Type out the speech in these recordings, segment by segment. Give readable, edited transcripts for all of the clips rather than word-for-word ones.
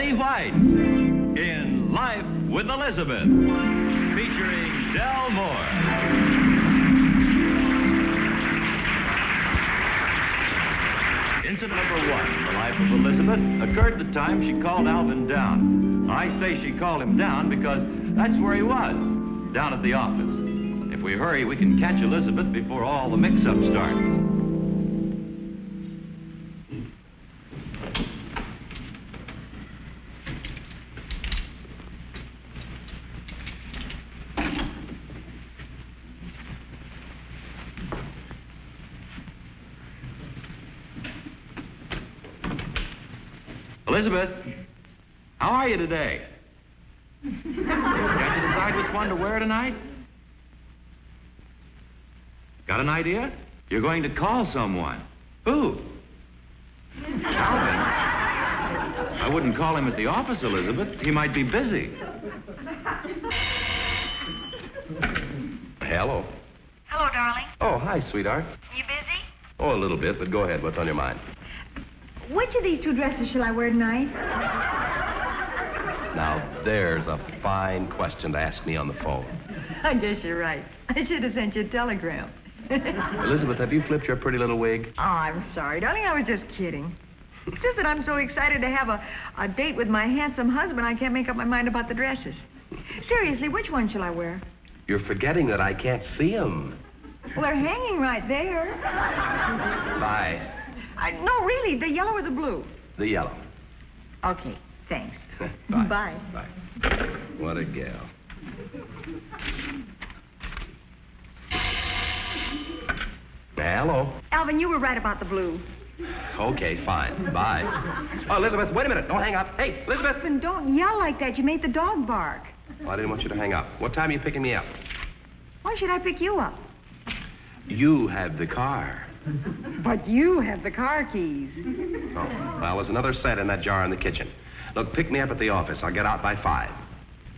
Betty White in Life with Elizabeth, featuring Del Moore. Incident number 1, the life of Elizabeth, occurred the time she called Alvin down. I say she called him down because that's where he was, down at the office. If we hurry, we can catch Elizabeth before all the mix-up starts. Elizabeth, how are you today? Got to decide which one to wear tonight? Got an idea? You're going to call someone. Who? Alvin. I wouldn't call him at the office, Elizabeth. He might be busy. Hello. Hello, darling. Oh, hi, sweetheart. You busy? Oh, a little bit, but go ahead. What's on your mind? Which of these 2 dresses shall I wear tonight? Now, there's a fine question to ask me on the phone. I guess you're right. I should have sent you a telegram. Elizabeth, have you flipped your pretty little wig? Oh, I'm sorry, darling. I was just kidding. It's just that I'm so excited to have a date with my handsome husband, I can't make up my mind about the dresses. Seriously, which one shall I wear? You're forgetting that I can't see them. Well, they're hanging right there. Bye. No, really, the yellow or the blue? The yellow. Okay, thanks. Bye. Bye. Bye. What a gal. Hello. Alvin, you were right about the blue. Okay, fine. Bye. Oh, Elizabeth, wait a minute. Don't hang up. Hey, Elizabeth. Alvin, don't yell like that. You made the dog bark. Well, I didn't want you to hang up. What time are you picking me up? Why should I pick you up? You have the car. But you have the car keys. Oh, well, there's another set in that jar in the kitchen. Look, pick me up at the office. I'll get out by 5.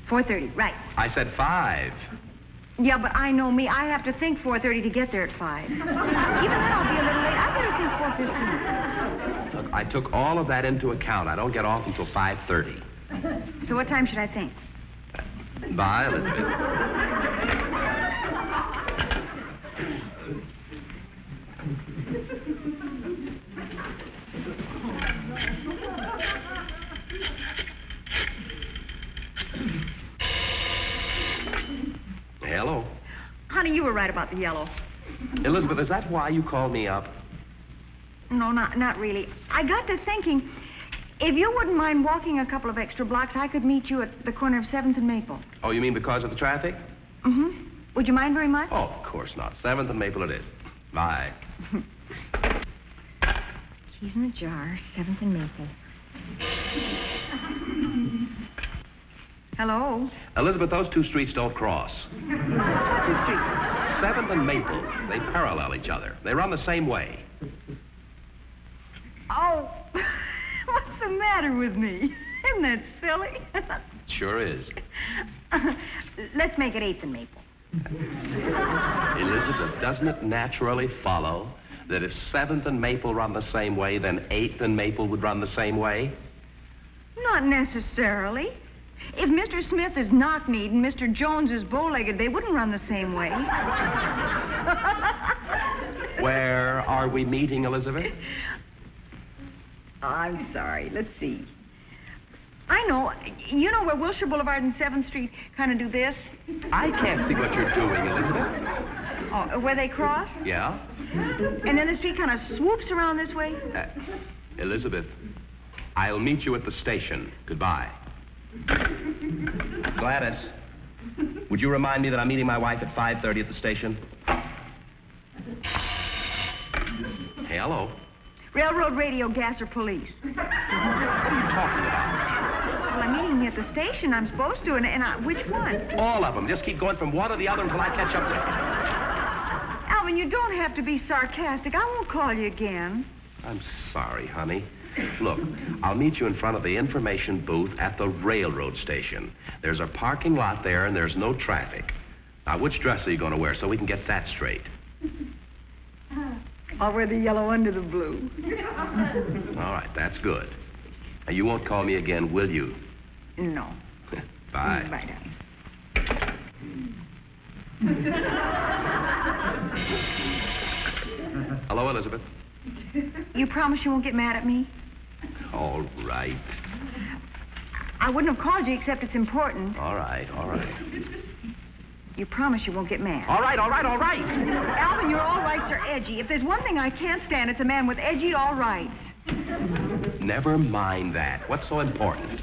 4:30, right. I said 5. Yeah, but I know me. I have to think 4:30 to get there at 5. Even then, I'll be a little late. I better think 4:15. Look, I took all of that into account. I don't get off until 5:30. So what time should I think? Bye, Elizabeth. Hello. Honey, you were right about the yellow. Elizabeth, is that why you called me up? No, not really. I got to thinking, if you wouldn't mind walking a couple of extra blocks, I could meet you at the corner of 7th and Maple. Oh, you mean because of the traffic? Mm-hmm. Would you mind very much? Oh, of course not. 7th and Maple it is. Bye. Keys in the jar, 7th and Maple. Hello? Elizabeth, those 2 streets don't cross. 2 streets. 7th and Maple, they parallel each other. They run the same way. Oh, what's the matter with me? Isn't that silly? Sure is. Let's make it 8th and Maple. Elizabeth, doesn't it naturally follow that if 7th and Maple run the same way, then 8th and Maple would run the same way? Not necessarily. If Mr. Smith is knock-kneed and Mr. Jones is bow-legged, they wouldn't run the same way. Where are we meeting, Elizabeth? Oh, I'm sorry. Let's see. I know. You know where Wilshire Boulevard and 7th Street kind of do this? I can't see what you're doing, Elizabeth. Oh, where they cross? Yeah? And then the street kind of swoops around this way? Elizabeth, I'll meet you at the station. Goodbye. Gladys, would you remind me that I'm meeting my wife at 5:30 at the station? Hey, hello. Railroad radio, gas, or police? What are you talking about? Well, I'm meeting you at the station. I'm supposed to, which one? All of them. Just keep going from one to the other until I catch up with you. Alvin, you don't have to be sarcastic. I won't call you again. I'm sorry, honey. Look, I'll meet you in front of the information booth at the railroad station. There's a parking lot there, and there's no traffic. Now, which dress are you going to wear so we can get that straight? I'll wear the yellow under the blue. All right, that's good. Now, you won't call me again, will you? No. Bye. Bye, darling. Hello, Elizabeth. You promise you won't get mad at me? All right. I wouldn't have called you except it's important. All right. You promise you won't get mad. All right. Alvin, your all rights are edgy. If there's one thing I can't stand, it's a man with edgy all rights. Never mind that. What's so important?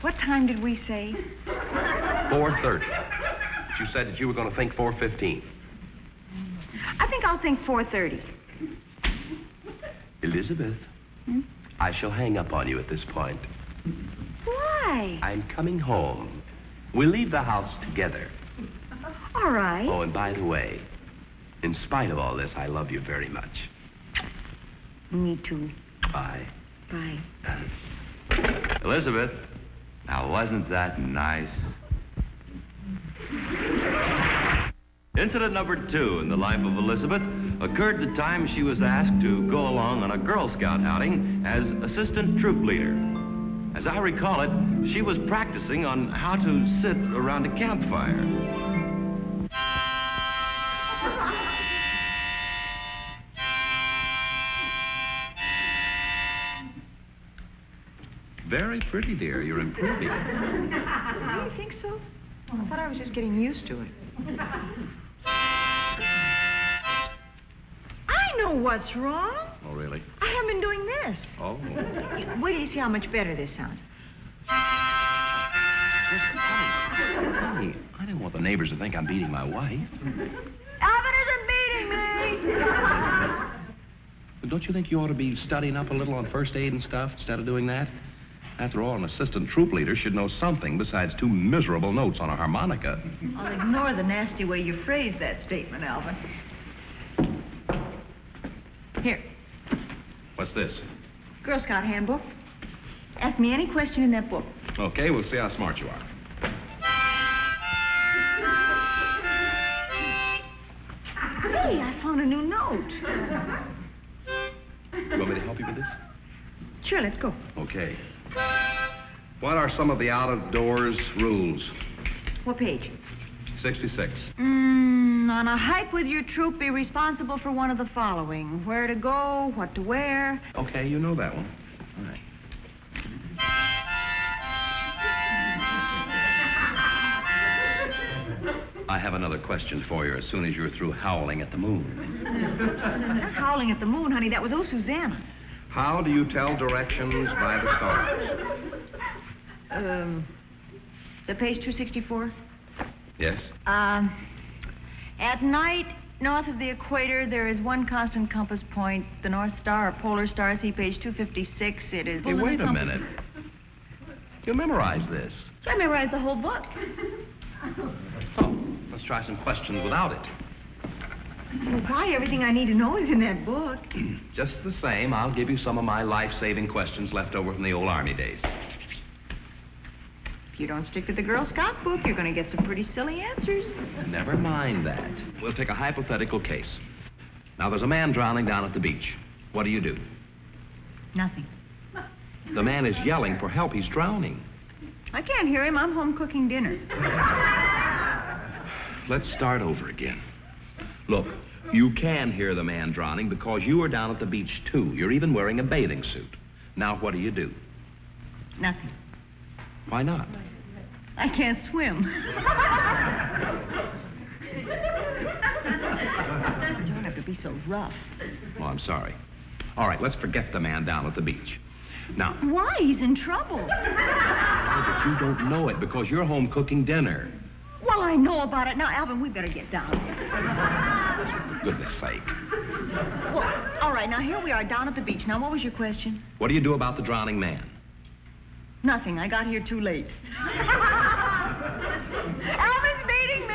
What time did we say? 4:30. But you said that you were going to think 4:15. I think I'll think 4:30. Elizabeth, I shall hang up on you at this point. Why? I'm coming home. We'll leave the house together. All right. Oh, and by the way, in spite of all this, I love you very much. Me too. Bye. Bye. Elizabeth, now wasn't that nice? Incident number 2 in the life of Elizabeth occurred the time she was asked to go along on a Girl Scout outing as assistant troop leader. As I recall it, she was practicing on how to sit around a campfire. Very pretty, dear. You're improving. You think so? I thought I was just getting used to it. I know what's wrong. Oh, really? I haven't been doing this. Oh. Wait till you see how much better this sounds. Honey, I don't want the neighbors to think I'm beating my wife. Alvin isn't beating me. But don't you think you ought to be studying up a little on first aid and stuff instead of doing that? After all, an assistant troop leader should know something besides 2 miserable notes on a harmonica. I'll ignore the nasty way you phrased that statement, Alvin. Here. What's this? Girl Scout handbook. Ask me any question in that book. Okay, we'll see how smart you are. Hey, I found a new note. You want me to help you with this? Sure, let's go. Okay. What are some of the out-of-doors rules? What page? 66. On a hike with your troop, be responsible for one of the following. Where to go, what to wear. Okay, you know that one. All right. I have another question for you as soon as you're through howling at the moon. Not howling at the moon, honey. That was Oh, Susanna. How do you tell directions by the stars? The page 264? Yes? At night, north of the equator, there is one constant compass point, the North Star or Polar Star. See page 256. It is... Hey, wait a minute. You memorized this. So I memorized the whole book. Oh, let's try some questions without it. Well, why? Everything I need to know is in that book. Just the same, I'll give you some of my life-saving questions left over from the old Army days. If you don't stick to the Girl Scout book, you're going to get some pretty silly answers. Never mind that. We'll take a hypothetical case. Now, there's a man drowning down at the beach. What do you do? Nothing. The man is yelling for help. He's drowning. I can't hear him. I'm home cooking dinner. Let's start over again. Look, you can hear the man drowning because you are down at the beach, too. You're even wearing a bathing suit. Now, what do? Nothing. Why not? I can't swim. You don't have to be so rough. Oh, I'm sorry. All right, let's forget the man down at the beach. Now... Why? He's in trouble. Oh, but you don't know it because you're home cooking dinner. Well, I know about it. Now, Alvin, we better get down. For goodness sake. Well, all right, now here we are down at the beach. Now, what was your question? What do you do about the drowning man? Nothing. I got here too late. Alvin's beating me.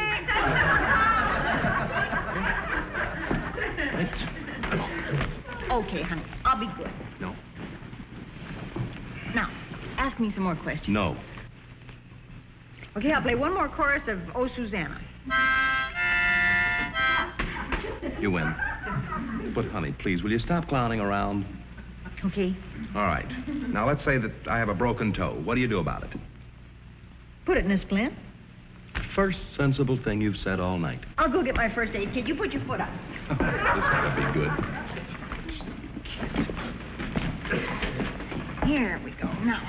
Okay, honey. I'll be good. No. Now, ask me some more questions. No. Okay, I'll play one more chorus of Oh, Susanna. You win. But, honey, please, will you stop clowning around? Okay. All right. Now, let's say that I have a broken toe. What do you do about it? Put it in a splint. First sensible thing you've said all night. I'll go get my first aid kit. You put your foot up. This ought to be good. Here we go. Now.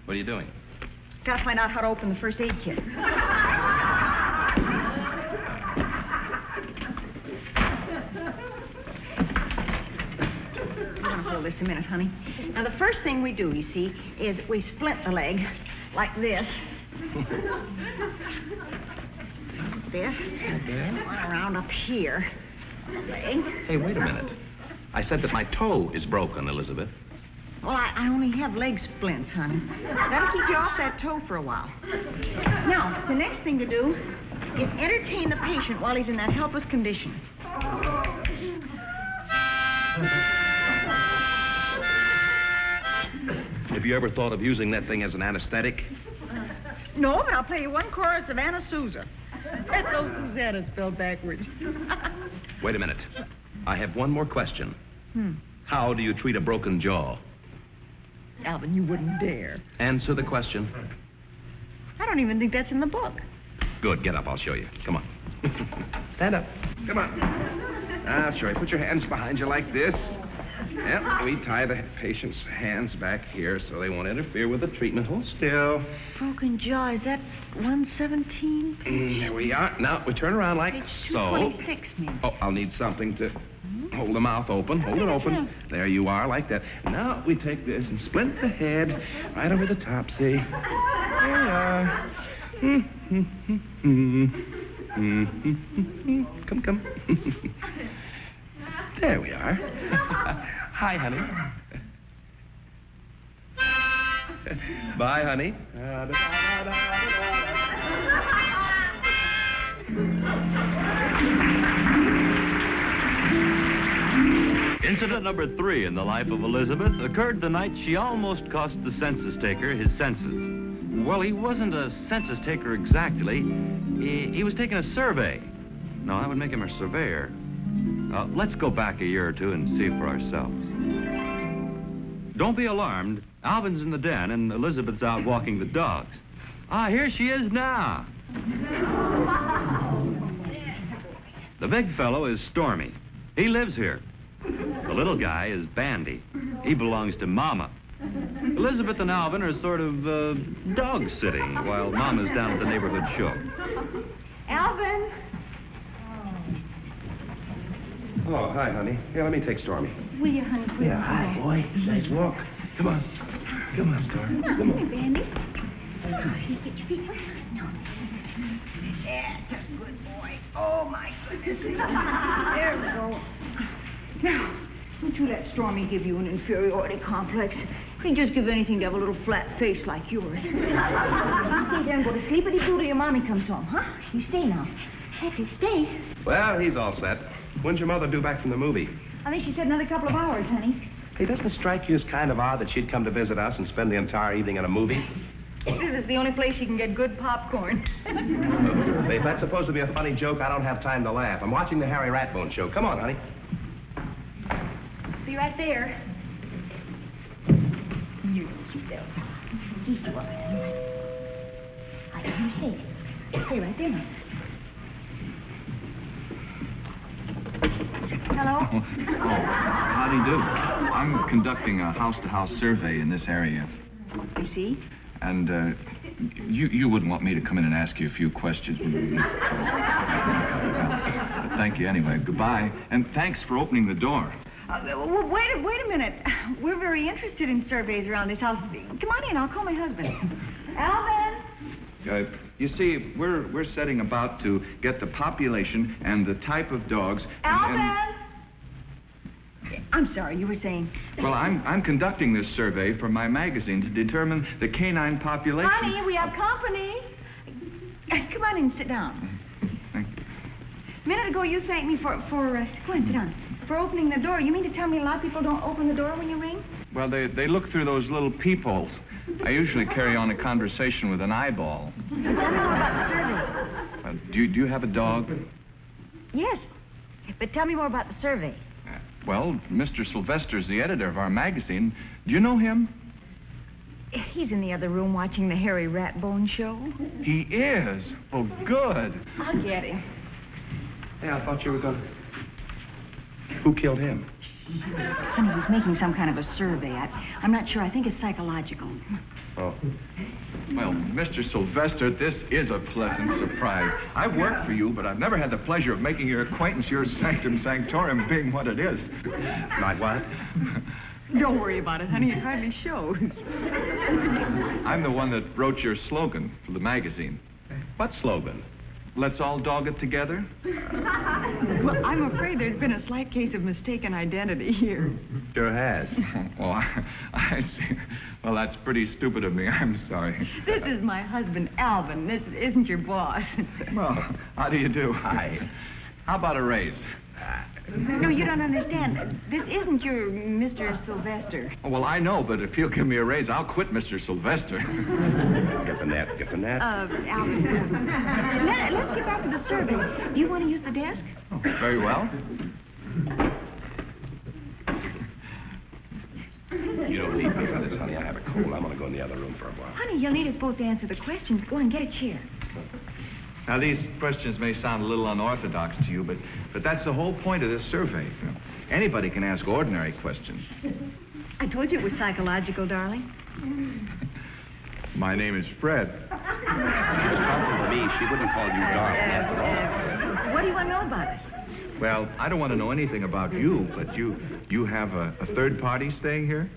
What are you doing? Gotta find out how to open the first aid kit. Hold this a minute, honey. Now, the first thing we do, you see, is we splint the leg like this. This. And one around up here. Leg. Hey, wait a minute. I said that my toe is broken, Elizabeth. Well, I only have leg splints, honey. That'll keep you off that toe for a while. Now, the next thing to do is entertain the patient while he's in that helpless condition. Have you ever thought of using that thing as an anesthetic? No, but I'll play you one chorus of Anna Sousa. That's those Susanna spelled backwards. Wait a minute. I have one more question. How do you treat a broken jaw? Alvin, you wouldn't dare. Answer the question. I don't even think that's in the book. Good. Get up. I'll show you. Come on. Stand up. Come on. Ah, sure. Put your hands behind you like this. Yep. We tie the patient's hands back here so they won't interfere with the treatment. Hold still. Broken jaw, is that 117? There we are. Now, we turn around like Page so. 226, man. Oh, I'll need something to hold the mouth open. Hold it open. There you are, like that. Now, we take this and splint the head right over the top, see? There we are. Come. There we are. Hi, honey. Bye, honey. Incident number 3 in the life of Elizabeth occurred the night she almost cost the census taker his senses. Well, he wasn't a census taker exactly. He was taking a survey. No, that would make him a surveyor. Let's go back a year or two and see for ourselves. Don't be alarmed. Alvin's in the den and Elizabeth's out walking the dogs. Here she is now. The big fellow is Stormy. He lives here. The little guy is Bandy. He belongs to Mama. Elizabeth and Alvin are sort of dog sitting while Mama's down at the neighborhood show. Alvin! Oh, hi, honey. Here, let me take Stormy. Will you, honey? Please? Yeah, hi, boy. Nice walk. Come on, Stormy. Come on. Bandy. You get your feet first. No. That's a good boy. Oh, my goodness. There we go. Now, don't you let Stormy give you an inferiority complex. He'd just give anything to have a little flat face like yours. You stay there and go to sleep till your mommy comes home, huh? You stay now. That's it, stay. Well, he's all set. When's your mother due back from the movie? I think she said another couple of hours, honey. Hey, doesn't it strike you as kind of odd that she'd come to visit us and spend the entire evening at a movie? This is the only place you can get good popcorn. Hey, if that's supposed to be a funny joke, I don't have time to laugh. I'm watching the Harry Ratbone show. Come on, honey. Be right there. You devil. Easy, all right, honey. I can you stay. Stay right there now. Hello? Oh, how do you do? I'm conducting a house-to-house survey in this area. You see? And, you wouldn't want me to come in and ask you a few questions. Thank you anyway. Goodbye. And thanks for opening the door. Wait a minute. We're very interested in surveys around this house. Come on in. I'll call my husband. Alvin! You see, we're setting about to get the population and the type of dogs. Alvin! I'm sorry, you were saying... Well, I'm conducting this survey for my magazine to determine the canine population. Honey, we have company. Come on in and sit down. Thank you. A minute ago, you thanked me for go on, sit down. For opening the door. You mean to tell me a lot of people don't open the door when you ring? Well, they look through those little peepholes. I usually carry on a conversation with an eyeball. Tell me more about the survey. Do you have a dog? Yes, but tell me more about the survey. Well, Mr. Sylvester's the editor of our magazine. Do you know him? He's in the other room watching the Harry Ratbone show. He is? Oh, good. I'll get him. Hey, I thought you were going to... Who killed him? Honey, he's making some kind of a survey. I'm not sure. I think it's psychological. Oh. Well, Mr. Sylvester, this is a pleasant surprise. I've worked for you, but I've never had the pleasure of making your acquaintance, your sanctum sanctorum being what it is. My what? Don't worry about it, honey. It hardly shows. I'm the one that wrote your slogan for the magazine. What slogan? Let's all dog it together? Well, I'm afraid there's been a slight case of mistaken identity here. Sure has. Oh, I see. Well, that's pretty stupid of me. I'm sorry. This is my husband, Alvin. This isn't your boss. Well, how do you do? Hi. How about a raise? No, you don't understand. This isn't your Mr. Sylvester. Oh, well, I know, but if he'll give me a raise, I'll quit Mr. Sylvester. Get the net. Alvin. Let's get back to the survey. Do you want to use the desk? Oh, very well. You don't need me for this, honey. I have a cold. I'm going to go in the other room for a while. Honey, you'll need us both to answer the questions. Go on, get a chair. Now, these questions may sound a little unorthodox to you, but that's the whole point of this survey. You know, anybody can ask ordinary questions. I told you it was psychological, darling. My name is Fred. If she was talking to me, she wouldn't call you darling after all. What do you want to know about us? Well, I don't want to know anything about you, but you have a third party staying here?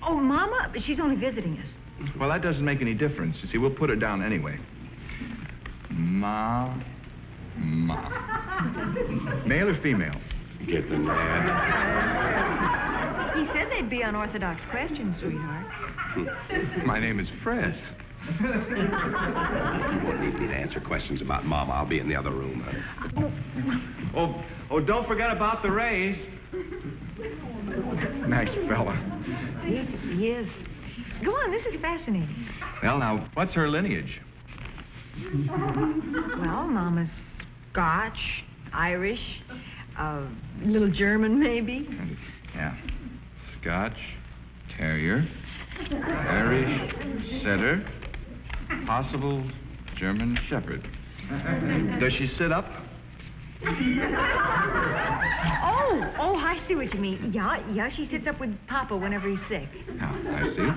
Oh, Mama, she's only visiting us. Well, that doesn't make any difference. You see, we'll put her down anyway. Ma. Male or female? Get the net. He said they'd be unorthodox questions, sweetheart. My name is Fred. You won't need me to answer questions about Mama. I'll be in the other room. Oh, don't forget about the raise. Nice fella. Yes. Go on, this is fascinating. Well, now, what's her lineage? Well, Mama's Scotch, Irish, a little German, maybe. Yeah. Scotch, Terrier, Irish, Setter, possible German Shepherd. Does she sit up? Oh, I see what you mean. Yeah, she sits up with Papa whenever he's sick. Oh, I see.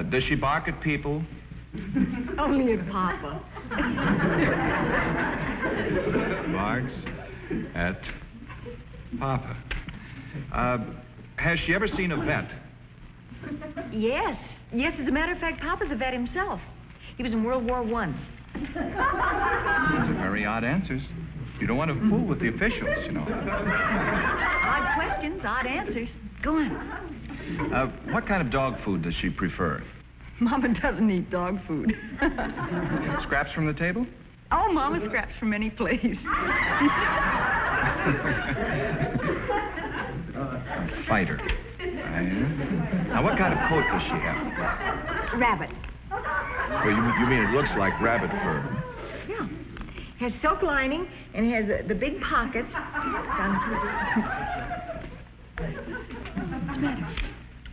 Does she bark at people? Only at Papa. Barks at Papa. Has she ever seen a vet? Yes, as a matter of fact, Papa's a vet himself. He was in World War I. These are very odd answers. You don't want to fool with the officials, you know. Odd questions, odd answers. Go on. What kind of dog food does she prefer? Mama doesn't eat dog food. Scraps from the table? Oh, Mama scraps from any place. A fighter. Now, what kind of coat does she have? Rabbit. Well, you mean it looks like rabbit fur? Yeah. Has silk lining and has the big pockets. What's the matter?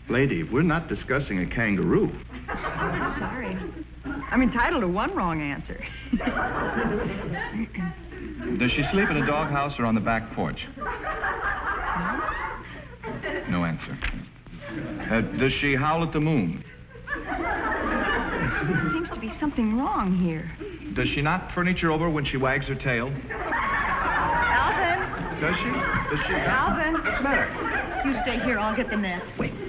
Lady, we're not discussing a kangaroo. Sorry. I'm entitled to one wrong answer. Does she sleep in a doghouse or on the back porch? No answer. Does she howl at the moon? There seems to be something wrong here. Does she knock furniture over when she wags her tail? Alvin! Does she? Alvin! What's the matter? You stay here. I'll get the net. Wait. Wait a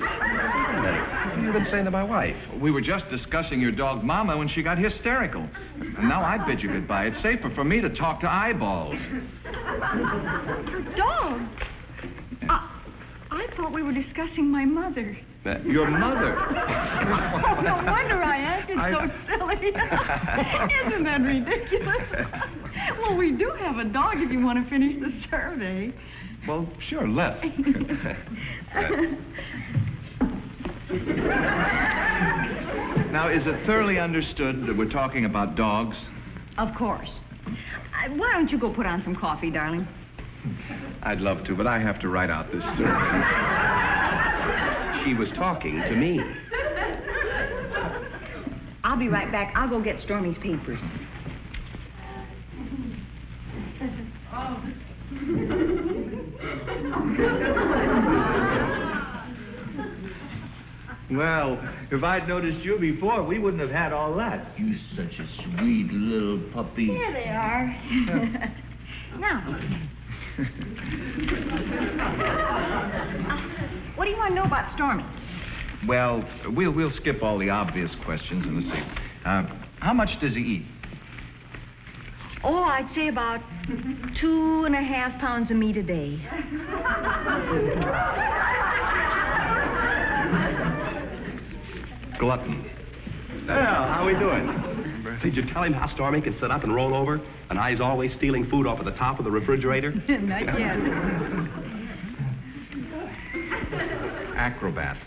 minute. What have you been saying to my wife? We were just discussing your dog Mama when she got hysterical. And now I bid you goodbye. It's safer for me to talk to eyeballs. Your dog? I thought we were discussing my mother. Your mother? Oh, no wonder I acted so silly. Isn't that ridiculous? Well, we do have a dog if you want to finish the survey. Well, sure, let's. Now, is it thoroughly understood that we're talking about dogs? Of course. Why don't you go put on some coffee, darling? I'd love to, but I have to write out this survey. She was talking to me. I'll be right back. I'll go get Stormy's papers. Well, if I'd noticed you before, we wouldn't have had all that. You're such a sweet little puppy. There they are. Now. What do you want to know about Stormy? Well, we'll skip all the obvious questions and let's see. How much does he eat? Oh, I'd say about 2.5 pounds of meat a day. Glutton. Well, how we doing? Did you tell him how Stormy can sit up and roll over, and I's always stealing food off of the top of the refrigerator? Not yet. Acrobat.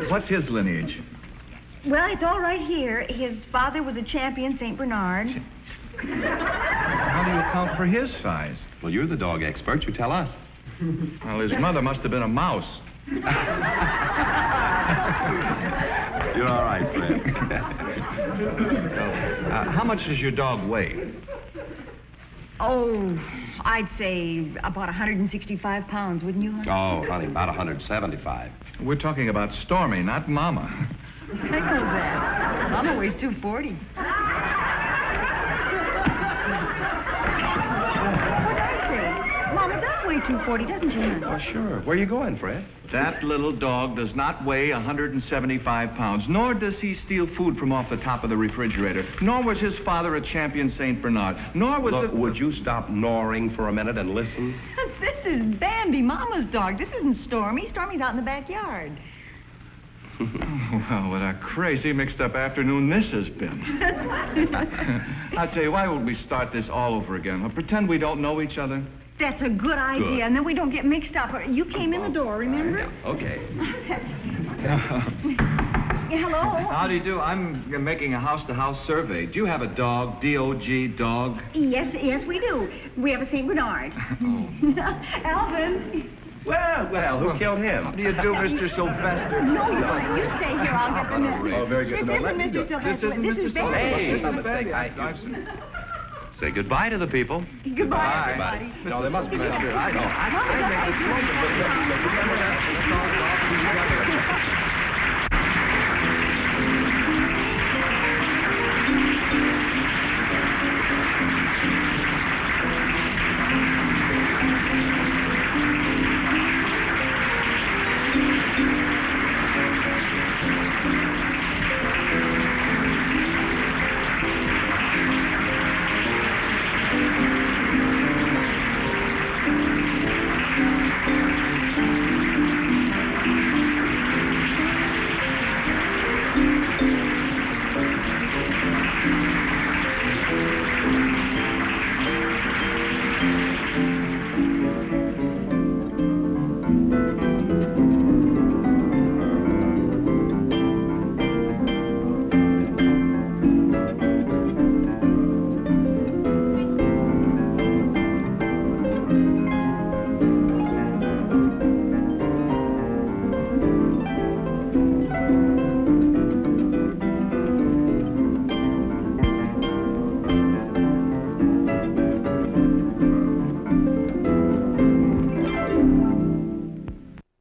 What's his lineage? Well, it's all right here. His father was a champion St. Bernard. How do you account for his size? Well, you're the dog expert. You tell us. Well, his mother must have been a mouse. You're all right, Fred. How much does your dog weigh? Oh, I'd say about 165 pounds, wouldn't you, honey? Oh, honey, about 175. We're talking about Stormy, not Mama. I know that. Mama weighs 240. What did I say? Mama does weigh 240, doesn't she, honey? Oh, sure. Where are you going, Fred? That little dog does not weigh 175 pounds, nor does he steal food from off the top of the refrigerator, nor was his father a champion St. Bernard, nor was Look, would you stop gnawing for a minute and listen? This is Bambi, Mama's dog. This isn't Stormy. Stormy's out in the backyard. Well, what a crazy mixed-up afternoon this has been. I'll tell you, why would we start this all over again? Or pretend we don't know each other? That's a good idea, Good. and then we don't get mixed up. You came in the door, remember? Okay. Hello? How do you do? I'm making a house-to-house survey. Do you have a dog, D-O-G, dog? Yes, we do. We have a St. Bernard. Alvin. Well, who killed him? How do you do, Mr. Sylvester? No, you stay here. I'll get the message. Oh, very good. This No, isn't let me Mr. go. Sylvester. This is Bambi. Hey, This is mistake. Bambi. Say goodbye to the people. Goodbye, everybody. No, they must be nice. I know. I Mama, made the slogan, but